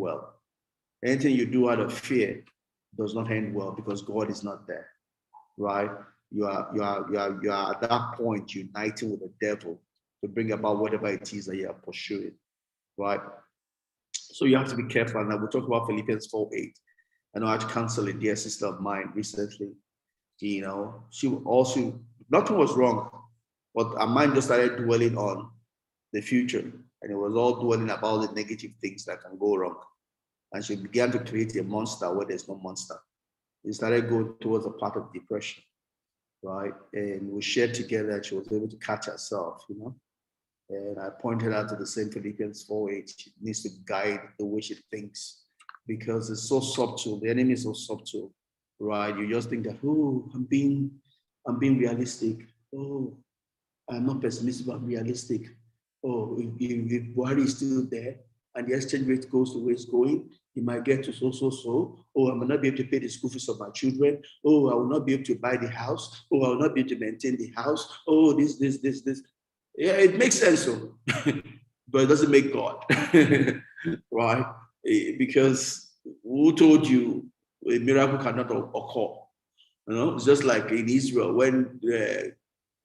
well. Anything you do out of fear does not end well because God is not there, right? You are at that point uniting with the devil to bring about whatever it is that you are pursuing, right? So you have to be careful. And I will talk about Philippians 4:8. I know I had to counsel a dear sister of mine recently. She also, nothing was wrong, but her mind just started dwelling on the future. And it was all dwelling about the negative things that can go wrong. And she began to create a monster where there's no monster. It started going towards a part of depression, right? And we shared together and she was able to catch herself, And I pointed out to the same Philippians 4:8. She needs to guide the way she thinks because it's so subtle. The enemy is so subtle, right? You just think that, I'm being realistic. Oh, I'm not pessimistic, but I'm realistic. Oh, if Buhari is still there and the exchange rate goes the way it's going, it might get to so. Oh, I will not be able to pay the school fees of my children. Oh, I will not be able to buy the house. Oh, I will not be able to maintain the house. Oh, this. Yeah, it makes sense, so. But it doesn't make God, right? Because who told you a miracle cannot occur? It's just like in Israel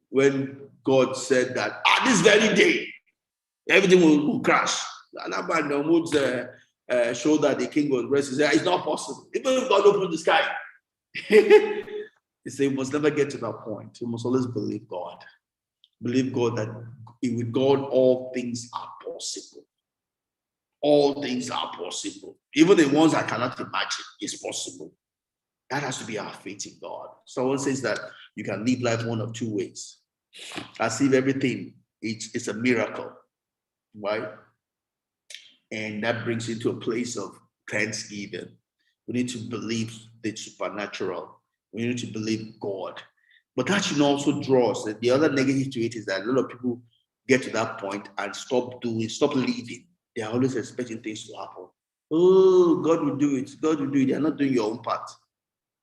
when God said that this very day everything will crash. And that man would show that the king was resting. It's not possible. Even if God opened the sky, he said, you must never get to that point. You must always believe God. Believe God that with God all things are possible. All things are possible. Even the ones I cannot imagine is possible. That has to be our faith in God. Someone says that you can live life one of two ways. As if everything is a miracle, right? And that brings you to a place of thanksgiving. We need to believe the supernatural. We need to believe God. But that should also draw us. The other negative to it is that a lot of people get to that point and stop living. They are always expecting things to happen. Oh, God will do it. God will do it. They are not doing your own part.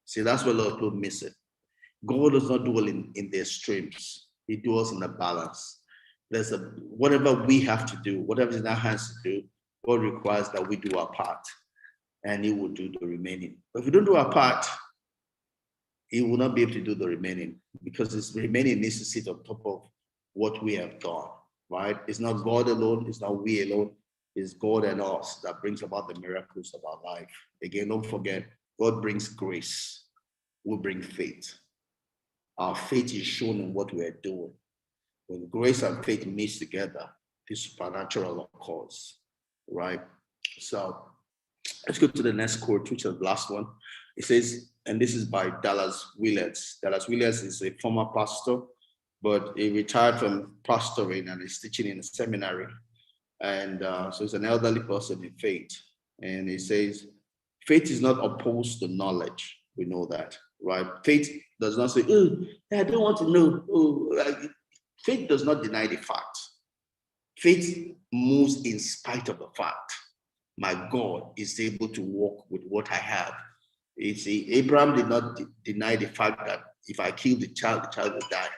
See, that's what a lot of people miss it. God does not dwell in the extremes. He dwells in the balance. Whatever we have to do, whatever is in our hands to do, God requires that we do our part, and He will do the remaining. But if we don't do our part, He will not be able to do the remaining because His remaining needs to sit on top of what we have done, right? It's not God alone. It's not we alone. It's God and us that brings about the miracles of our life. Again, don't forget, God brings grace. We bring faith. Our faith is shown in what we are doing. When grace and faith meet together, the supernatural occurs, right? So let's go to the next quote, which is the last one. It says, and this is by Dallas Willard. Dallas Willard is a former pastor, but he retired from pastoring and is teaching in a seminary. And so he's an elderly person in faith. And he says, faith is not opposed to knowledge. We know that, right? Faith does not say, I don't want to know. Faith does not deny the fact. Faith moves in spite of the fact. My God is able to walk with what I have. You see, Abraham did not deny the fact that if I kill the child will die.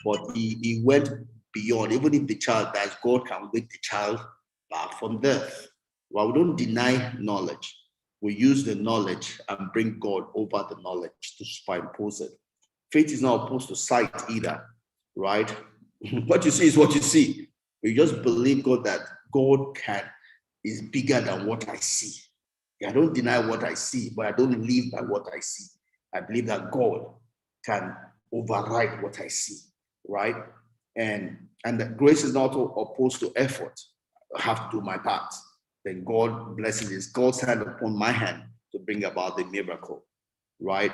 But he went beyond. Even if the child dies, God can wake the child back from death. Well, we don't deny knowledge. We use the knowledge and bring God over the knowledge to superimpose it. Faith is not opposed to sight either, right? What you see is what you see. You just believe God that God is bigger than what I see. I don't deny what I see, but I don't live by what I see. I believe that God can override what I see, right? And that grace is not opposed to effort. I have to do my part. Then God blesses it. God's hand upon my hand to bring about the miracle, right?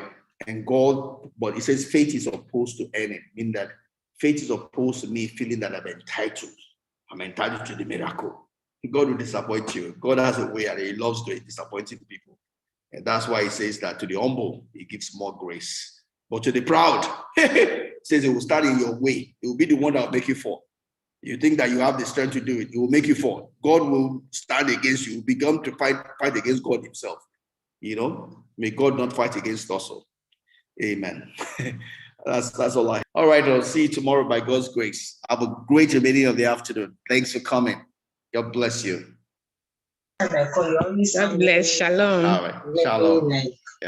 And God, but it says faith is opposed to earning, meaning that faith is opposed to me feeling that I'm entitled. I'm entitled to the miracle. God will disappoint you. God has a way and He loves disappointing people. And that's why He says that to the humble, He gives more grace. But to the proud, He says He will stand in your way. He will be the one that will make you fall. You think that you have the strength to do it, He will make you fall. God will stand against you. You begin to fight against God Himself. May God not fight against us all. Amen. That's all I. All right, I'll see you tomorrow by God's grace. Have a great remaining of the afternoon. Thanks for coming. God bless you. God bless. Shalom. All right. Shalom.